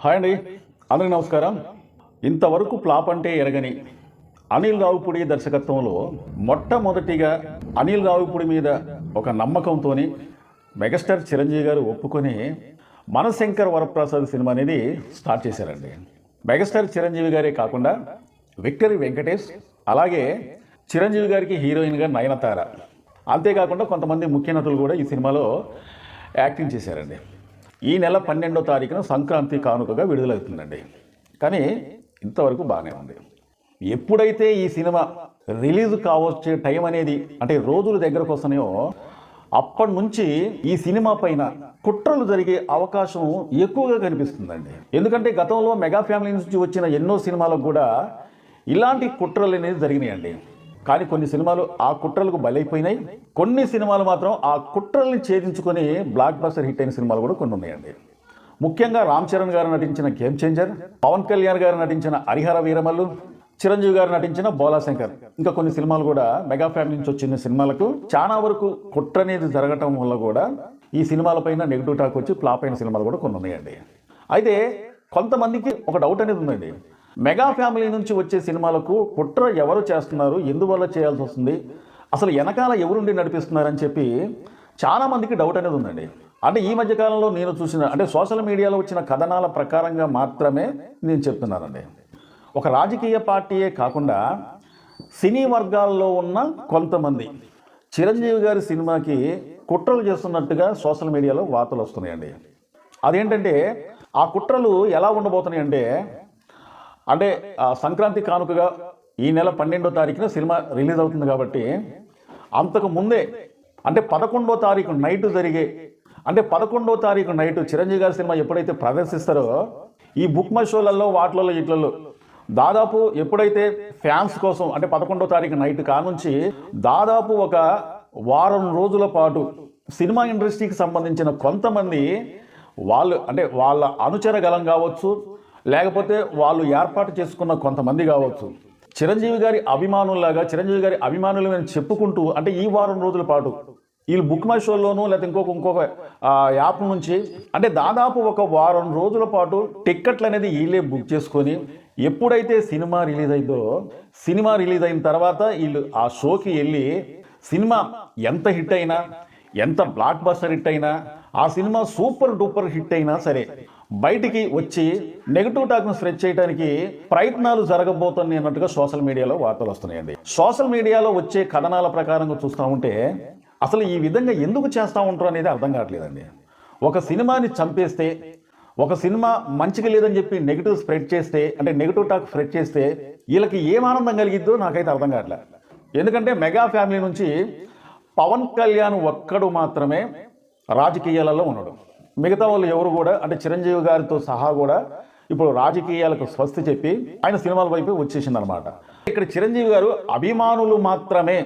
Hi అండి, అందరికీ నమస్కారం. ఇంతవరకు ఫ్లాప్ అంటే ఎరగని అనిల్ రావిపూడి దర్శకత్వంలో మొట్టమొదటిగా అనిల్ రావిపూడి మీద ఒక నమ్మకంతో మెగాస్టార్ చిరంజీవి గారు ఒప్పుకొని మనశంకర్ వరప్రసాద్ సినిమా అనేది స్టార్ట్ చేశారండి. మెగాస్టార్ చిరంజీవి గారే కాకుండా విక్టరీ వెంకటేష్, అలాగే చిరంజీవి గారికి హీరోయిన్గా నయనతార, అంతేకాకుండా కొంతమంది ముఖ్య నటులు కూడా ఈ సినిమాలో యాక్టింగ్ చేశారండి. ఈ నెల 12వ తారీఖున సంక్రాంతి కానుకగా విడుదలవుతుందండి. కానీ ఇంతవరకు బాగానే ఉంది. ఎప్పుడైతే ఈ సినిమా రిలీజ్ కావచ్చే టైం అనేది అంటే రోజులు దగ్గరకు వస్తున్నాయో అప్పటి నుంచి ఈ సినిమా పైన కుట్రలు జరిగే అవకాశం ఎక్కువగా కనిపిస్తుందండి. ఎందుకంటే గతంలో మెగా ఫ్యామిలీ నుంచి వచ్చిన ఎన్నో సినిమాలకు కూడా ఇలాంటి కుట్రలు అనేది జరిగినాయండి. కానీ కొన్ని సినిమాలు ఆ కుట్రలకు బలైపోయినాయి, కొన్ని సినిమాలు మాత్రం ఆ కుట్రల్ని ఛేదించుకొని బ్లాక్ బస్టర్ హిట్ అయిన సినిమాలు కూడా కొన్ని ఉన్నాయండి. ముఖ్యంగా రామ్ చరణ్ గారు నటించిన గేమ్ చేంజర్, పవన్ కళ్యాణ్ గారు నటించిన హరిహర వీరమల్లు, చిరంజీవి గారు నటించిన బోలాశంకర్, ఇంకా కొన్ని సినిమాలు కూడా మెగా ఫ్యామిలీ నుంచి వచ్చిన సినిమాలకు చాలా వరకు కుట్ర అనేది జరగటం వల్ల కూడా ఈ సినిమాలపైన నెగిటివ్ టాక్ వచ్చి ఫ్లాప్ అయిన సినిమాలు కూడా కొన్ని ఉన్నాయండి. అయితే కొంతమందికి ఒక డౌట్ అనేది ఉందండి, మెగా ఫ్యామిలీ నుంచి వచ్చే సినిమాలకు కుట్ర ఎవరు చేస్తున్నారు, ఎందువల్ల చేయాల్సి వస్తుంది, అసలు వెనకాల ఎవరుండి నడిపిస్తున్నారని చెప్పి చాలామందికి డౌట్ అనేది ఉందండి. అంటే ఈ మధ్యకాలంలో నేను చూసిన అంటే సోషల్ మీడియాలో వచ్చిన కథనాల ప్రకారంగా మాత్రమే నేను చెప్తున్నానండి. ఒక రాజకీయ పార్టీయే కాకుండా సినీ వర్గాల్లో ఉన్న కొంతమంది చిరంజీవి గారి సినిమాకి కుట్రలు చేస్తున్నట్టుగా సోషల్ మీడియాలో వార్తలు వస్తున్నాయండి. అదేంటంటే ఆ కుట్రలు ఎలా ఉండబోతున్నాయి అంటే సంక్రాంతి కానుకగా ఈ నెల 12వ తారీఖున సినిమా రిలీజ్ అవుతుంది కాబట్టి అంతకు ముందే అంటే 11వ తారీఖు నైట్ అంటే 11వ తారీఖు నైట్ చిరంజీవి గారి సినిమా ఎప్పుడైతే ప్రదర్శిస్తారో ఈ బుక్ మై షోలలో వాటిలలో ఇట్లలో దాదాపు ఎప్పుడైతే ఫ్యాన్స్ కోసం అంటే 11వ తారీఖు నైట్ కానుంచి దాదాపు ఒక వారం రోజుల పాటు సినిమా ఇండస్ట్రీకి సంబంధించిన కొంతమంది వాళ్ళు అంటే వాళ్ళ అనుచర గలం కావచ్చు, లేకపోతే వాళ్ళు ఏర్పాటు చేసుకున్న కొంతమంది కావచ్చు, చిరంజీవి గారి అభిమానుల్లాగా చిరంజీవి గారి అభిమానులు అని చెప్పుకుంటూ అంటే ఈ వారం రోజుల పాటు వీళ్ళు బుక్ మై షోలోనూ లేకపోతే ఇంకొక యాప్ నుంచి అంటే దాదాపు ఒక వారం రోజుల పాటు టిక్కెట్లు అనేది వీళ్ళే బుక్ చేసుకొని ఎప్పుడైతే సినిమా రిలీజ్ అయిందో సినిమా రిలీజ్ అయిన తర్వాత వీళ్ళు ఆ షోకి వెళ్ళి సినిమా ఎంత హిట్ అయినా, ఎంత బ్లాక్ బస్టర్ హిట్ అయినా, ఆ సినిమా సూపర్ డూపర్ హిట్ అయినా సరే బయటికి వచ్చి నెగిటివ్ టాక్ను స్ప్రెడ్ చేయడానికి ప్రయత్నాలు జరగబోతున్నాయి అన్నట్టుగా సోషల్ మీడియాలో వార్తలు వస్తున్నాయండి. సోషల్ మీడియాలో వచ్చే కథనాల ప్రకారంగా చూస్తూ ఉంటే అసలు ఈ విధంగా ఎందుకు చేస్తూ ఉంటారు అనేది అర్థం కావట్లేదండి. ఒక సినిమాని చంపేస్తే, ఒక సినిమా మంచిగా లేదని చెప్పి నెగిటివ్ స్ప్రెడ్ చేస్తే అంటే నెగిటివ్ టాక్ స్ప్రెడ్ చేస్తే వీళ్ళకి ఏం ఆనందం కలిగిద్దో నాకైతే అర్థం కావట్లేదు. ఎందుకంటే మెగా ఫ్యామిలీ నుంచి పవన్ కళ్యాణ్ ఒక్కడు మాత్రమే రాజకీయాలలో ఉన్నాడు. మిగతా వాళ్ళు ఎవరు కూడా అంటే చిరంజీవి గారితో సహా కూడా ఇప్పుడు రాజకీయాలకు స్వస్తి చెప్పి ఆయన సినిమాల వైపు వచ్చేసింది అనమాట. ఇక్కడ చిరంజీవి గారు అభిమానులు మాత్రమే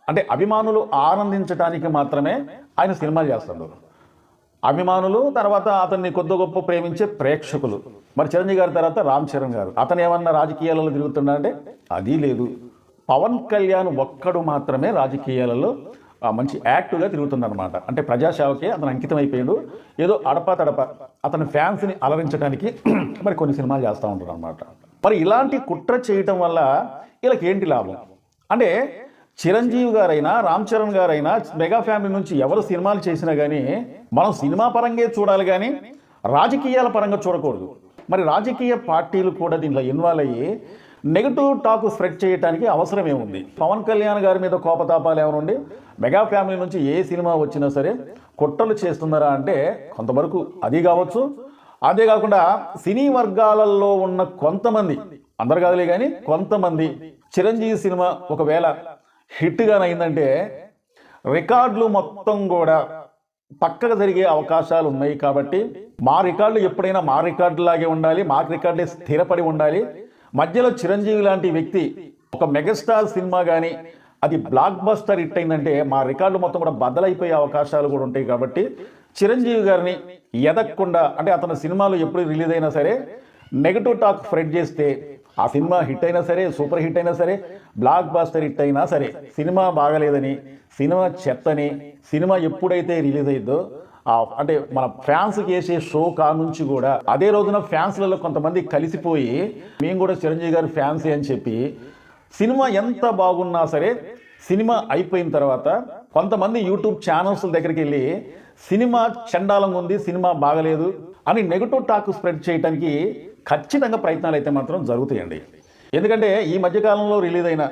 అంటే అభిమానులు ఆనందించడానికి మాత్రమే ఆయన సినిమాలు చేస్తున్నారు. అభిమానులు తర్వాత అతన్ని కొద్ది గొప్ప ప్రేమించే ప్రేక్షకులు. మరి చిరంజీవి గారి తర్వాత రామ్ చరణ్ గారు, అతను ఏమన్నా రాజకీయాలలో తిరుగుతున్నాడంటే అది లేదు. పవన్ కళ్యాణ్ ఒక్కడు మాత్రమే రాజకీయాలలో మంచి యాక్టివ్గా తిరుగుతుందన్నమాట. అంటే ప్రజాసేవకే అతను అంకితం అయిపోయాడు. ఏదో అడప అతని ఫ్యాన్స్ని అలరించడానికి మరి కొన్ని సినిమాలు చేస్తూ ఉంటాడు అనమాట. మరి ఇలాంటి కుట్ర చేయటం వల్ల వీళ్ళకి ఏంటి లాభం అంటే చిరంజీవి గారైనా రామ్ చరణ్ గారైనా మెగా ఫ్యామిలీ నుంచి ఎవరు సినిమాలు చేసినా కానీ మనం సినిమా పరంగా చూడాలి కానీ రాజకీయాల పరంగా చూడకూడదు. మరి రాజకీయ పార్టీలు కూడా దీంట్లో ఇన్వాల్వ్ అయ్యి నెగిటివ్ టాక్ స్ప్రెడ్ చేయడానికి అవసరం ఏముంది? పవన్ కళ్యాణ్ గారి మీద కోపతాపాలు ఏమనుండి మెగా ఫ్యామిలీ నుంచి ఏ సినిమా వచ్చినా సరే కుట్రలు చేస్తున్నారా అంటే కొంతవరకు అది కావచ్చు. అదే కాకుండా సినీ వర్గాలలో ఉన్న కొంతమంది, అందరు కాదులే కానీ కొంతమంది, చిరంజీవి సినిమా ఒకవేళ హిట్గానైందంటే రికార్డులు మొత్తం కూడా పక్కగా జరిగే అవకాశాలు ఉన్నాయి. కాబట్టి మా రికార్డులు ఎప్పుడైనా మా రికార్డులాగే ఉండాలి, మా రికార్డులే స్థిరపడి ఉండాలి. మధ్యలో చిరంజీవి లాంటి వ్యక్తి ఒక మెగాస్టార్ సినిమా కానీ అది బ్లాక్ బస్టర్ హిట్ అయిందంటే మా రికార్డులు మొత్తం కూడా బద్దలైపోయే అవకాశాలు కూడా ఉంటాయి. కాబట్టి చిరంజీవి గారిని ఎదగకుండా అంటే అతని సినిమాలు ఎప్పుడు రిలీజ్ అయినా సరే నెగిటివ్ టాక్ స్ప్రెడ్ చేస్తే ఆ సినిమా హిట్ అయినా సరే, సూపర్ హిట్ అయినా సరే, బ్లాక్ బస్టర్ హిట్ అయినా సరే, సినిమా బాగలేదని, సినిమా చెత్తని, సినిమా ఎప్పుడైతే రిలీజ్ అయ్యిందో అంటే మన ఫ్యాన్స్కి వేసే షో కా నుంచి కూడా అదే రోజున ఫ్యాన్స్లలో కొంతమంది కలిసిపోయి మేము కూడా చిరంజీవి గారి ఫ్యాన్సే అని చెప్పి సినిమా ఎంత బాగున్నా సరే సినిమా అయిపోయిన తర్వాత కొంతమంది యూట్యూబ్ ఛానల్స్ దగ్గరికి వెళ్ళి సినిమా చండాలంగా ఉంది, సినిమా బాగలేదు అని నెగటివ్ టాక్ స్ప్రెడ్ చేయడానికి ఖచ్చితంగా ప్రయత్నాలు అయితే మాత్రం జరుగుతాయండి. ఎందుకంటే ఈ మధ్యకాలంలో రిలీజ్ అయిన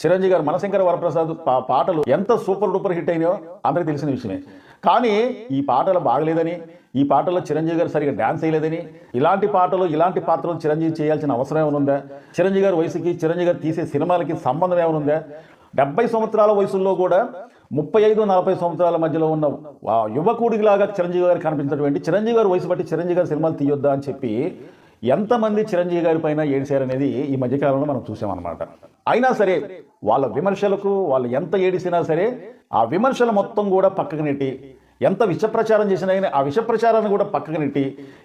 చిరంజీవి గారు మనశంకర వరప్రసాద్ పాటలు ఎంత సూపర్ డూపర్ హిట్ అయినాయో అందరికీ తెలిసిన విషయమే. కానీ ఈ పాటలు బాగలేదని, ఈ పాటల్లో చిరంజీవి గారు సరిగా డ్యాన్స్ చేయలేదని, ఇలాంటి పాటలు ఇలాంటి పాత్రలు చిరంజీవి చేయాల్సిన అవసరం ఏమైనా చిరంజీవి గారి వయసుకి చిరంజీవి గారు తీసే సినిమాలకి సంబంధం ఏమైనా 70 సంవత్సరాల వయసుల్లో కూడా 35-40 సంవత్సరాల మధ్యలో ఉన్న యువకుడిలాగా చిరంజీవి గారు కనిపించినటువంటి చిరంజీవి గారి వయసు బట్టి చిరంజీవి గారి సినిమాలు తీయొద్దా అని చెప్పి ఎంతమంది చిరంజీవి గారి పైన ఏడిశారనేది ఈ మధ్యకాలంలో మనం చూసామన్నమాట. అయినా సరే వాళ్ళ విమర్శలకు వాళ్ళు ఎంత ఏడిసినా సరే ఆ విమర్శలు మొత్తం కూడా పక్కకు నెట్టి, ఎంత విషప్రచారం చేసినా కానీ ఆ విషప్రచారాన్ని కూడా పక్కకు నెట్టి,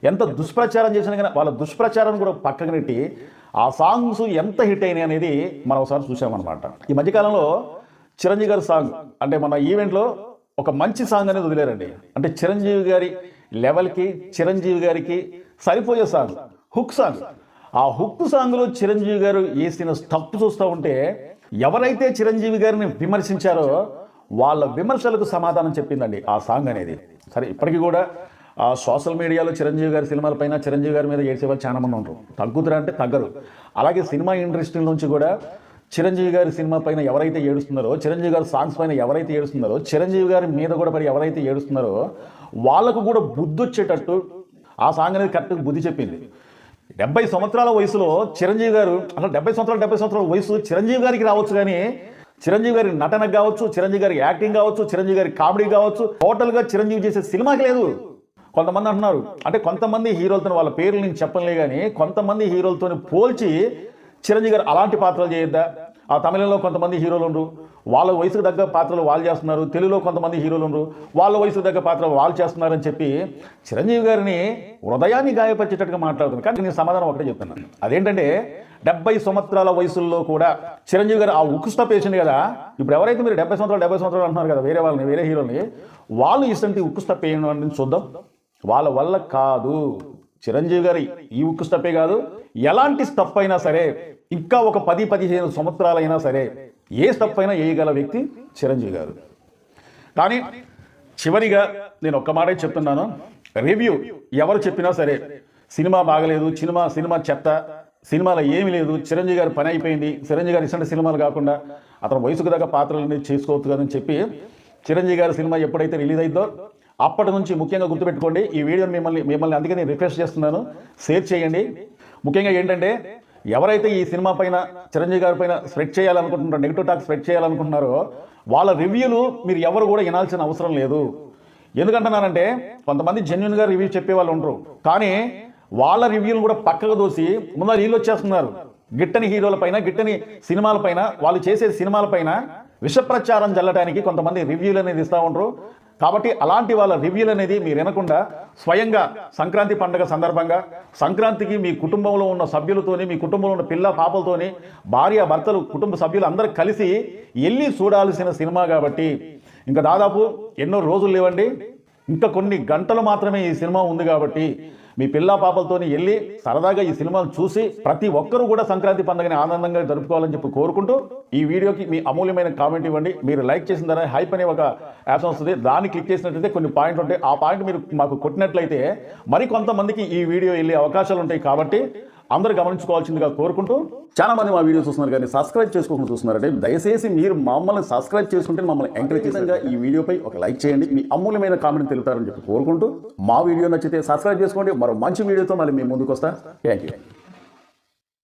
ఎంత దుష్ప్రచారం చేసినా కానీ వాళ్ళ దుష్ప్రచారాన్ని కూడా పక్కకు నెట్టి ఆ సాంగ్స్ ఎంత హిట్ అయినాయి అనేది మనం ఒకసారి చూసామన్నమాట. ఈ మధ్యకాలంలో చిరంజీవి గారి సాంగ్ అంటే మన ఈవెంట్లో ఒక మంచి సాంగ్ అనేది వదిలేరండి. అంటే చిరంజీవి గారి లెవెల్కి చిరంజీవి గారికి సరిపోయే సాంగ్ హుక్ సాంగ్. ఆ హుక్ సాంగ్లో చిరంజీవి గారు వేసిన స్టెప్ చూస్తూ ఉంటే ఎవరైతే చిరంజీవి గారిని విమర్శించారో వాళ్ళ విమర్శలకు సమాధానం చెప్పిందండి ఆ సాంగ్ అనేది. సరే ఇప్పటికీ కూడా సోషల్ మీడియాలో చిరంజీవి గారి సినిమాలపైన చిరంజీవి గారి మీద ఏడ్చేవాళ్ళు చాలా మంది ఉంటారు. తగ్గుతారా అంటే తగ్గరు. అలాగే సినిమా ఇండస్ట్రీ నుంచి కూడా చిరంజీవి గారి సినిమా పైన ఎవరైతే ఏడుస్తున్నారో, చిరంజీవి గారి సాంగ్స్ పైన ఎవరైతే ఏడుస్తున్నారో, చిరంజీవి గారి మీద కూడా పడి ఎవరైతే ఏడుస్తున్నారో వాళ్ళకు కూడా బుద్ధి వచ్చేటట్టు ఆ సాంగ్ అనేది కరెక్ట్గా బుద్ధి చెప్పింది. 70 సంవత్సరాల వయసులో చిరంజీవి గారు అసలు 70 సంవత్సరాల వయసు చిరంజీవి గారికి రావచ్చు, కానీ చిరంజీవి గారి నటనకు కావచ్చు, చిరంజీవి గారి యాక్టింగ్ కావచ్చు, చిరంజీవి గారి కామెడీ కావచ్చు, టోటల్గా చిరంజీవి చేసే సినిమాకి లేదు. కొంతమంది అంటున్నారు అంటే కొంతమంది హీరోలతో వాళ్ళ పేర్లు నేను చెప్పలే కానీ కొంతమంది హీరోలతో పోల్చి చిరంజీవి గారు అలాంటి పాత్రలు చేయొద్దా, ఆ తమిళంలో కొంతమంది హీరోలు ఉండరు వాళ్ళ వయసుకు తగ్గ పాత్రలు వాళ్ళు చేస్తున్నారు, తెలుగులో కొంతమంది హీరోలు ఉండరు వాళ్ళ వయసుకు తగ్గ పాత్రలు వాళ్ళు చేస్తున్నారని చెప్పి చిరంజీవి గారిని హృదయాన్ని గాయపరిచేటట్టుగా మాట్లాడుతున్నారు. కానీ నేను సమాధానం ఒకటే చెప్తున్నాను, అదేంటంటే 70 సంవత్సరాల వయసుల్లో కూడా చిరంజీవి గారు ఆ ఉక్కు స్టెప్ వేసింది కదా. ఇప్పుడు ఎవరైతే మీరు 70 సంవత్సరాలు అంటున్నారు కదా వేరే వాళ్ళని, వేరే హీరోని, వాళ్ళు ఇష్టంటి ఉక్కు స్టెప్ వేయడం చూద్దాం. వాళ్ళ వల్ల కాదు. చిరంజీవి గారి ఈ ఉక్కు స్టెప్పే కాదు, ఎలాంటి స్టెప్ అయినా సరే ఇంకా ఒక 10-15 సంవత్సరాలైనా సరే ఏ స్టెప్ అయినా వేయగల వ్యక్తి చిరంజీవి గారు. కానీ చివరిగా నేను ఒక్క మాటే చెప్తున్నాను, రివ్యూ ఎవరు చెప్పినా సరే సినిమా బాగలేదు, సినిమా చెత్త, సినిమాలో ఏమీ లేదు, చిరంజీవి గారి పని అయిపోయింది, చిరంజీవి గారి ఇష్టం సినిమాలు కాకుండా అతను వయసుకు దగ్గర పాత్రలన్నీ చేసుకోవచ్చు కదని చెప్పి చిరంజీవి గారి సినిమా ఎప్పుడైతే రిలీజ్ అయిందో అప్పటి నుంచి ముఖ్యంగా గుర్తుపెట్టుకోండి, ఈ వీడియోని మిమ్మల్ని అందుకే నేను రిక్వెస్ట్ చేస్తున్నాను, షేర్ చేయండి. ముఖ్యంగా ఏంటంటే ఎవరైతే ఈ సినిమా పైన చిరంజీవి గారి పైన స్ప్రెడ్ చేయాలనుకుంటున్నారో, నెగిటివ్ టాక్ స్ప్రెడ్ చేయాలనుకుంటున్నారో వాళ్ళ రివ్యూలు మీరు ఎవరు కూడా వినాల్సిన అవసరం లేదు. ఎందుకంటున్నానంటే కొంతమంది జెన్యున్గా రివ్యూ చెప్పే వాళ్ళు ఉండరు, కానీ వాళ్ళ రివ్యూలు కూడా పక్కకు దోసి ముందర వీళ్ళు వచ్చేస్తున్నారు. గిట్టని హీరోల పైన, గిట్టని సినిమాల పైన, వాళ్ళు చేసే సినిమాల పైన విషప్రచారం జల్లడానికి కొంతమంది రివ్యూలు అనేది ఇస్తూ ఉంటారు. కాబట్టి అలాంటి వాళ్ళ రివ్యూలు అనేది మీరు వినకుండా స్వయంగా సంక్రాంతి పండుగ సందర్భంగా సంక్రాంతికి మీ కుటుంబంలో ఉన్న సభ్యులతోని, మీ కుటుంబంలో ఉన్న పిల్ల పాపలతోని, భార్య భర్తలు, కుటుంబ సభ్యులు అందరూ కలిసి వెళ్ళి చూడాల్సిన సినిమా కాబట్టి ఇంకా దాదాపు ఎన్నో రోజులు లేవండి, ఇంకా కొన్ని గంటలు మాత్రమే ఈ సినిమా ఉంది. కాబట్టి మీ పిల్ల పాపలతోని వెళ్ళి సరదాగా ఈ సినిమాను చూసి ప్రతి ఒక్కరూ కూడా సంక్రాంతి పండుగని ఆనందంగా జరుపుకోవాలని చెప్పి కోరుకుంటూ ఈ వీడియోకి మీ అమూల్యమైన కామెంట్ ఇవ్వండి. మీరు లైక్ చేసిన తర్వాత హైప్ అనే ఒక యాప్షన్ వస్తుంది, దాన్ని క్లిక్ చేసినట్లయితే కొన్ని పాయింట్లు ఉంటాయి, ఆ పాయింట్ మీరు మాకు కొట్టినట్లయితే మరి కొంతమందికి ఈ వీడియో వెళ్ళే అవకాశాలు ఉంటాయి. కాబట్టి అందరూ గమనించుకోవాల్సిందిగా కోరుకుంటూ, చాలా మంది మా వీడియో చూస్తున్నారు కానీ సబ్స్క్రైబ్ చేసుకోకుండా చూస్తున్నారంటే దయచేసి మీరు మమ్మల్ని సబ్స్క్రైబ్ చేసుకుంటే మమ్మల్ని ఎంకరేజ్ చేసేందుకు ఈ వీడియోపై ఒక లైక్ చేయండి, మీ అమూల్యమైన కామెంట్ తెలుపుతారని చెప్పి కోరుకుంటూ, మా వీడియో నచ్చితే సబ్స్క్రైబ్ చేసుకోండి. మరో మంచి వీడియోతో మళ్ళీ మేము ముందుకు వస్తాం. Thank you.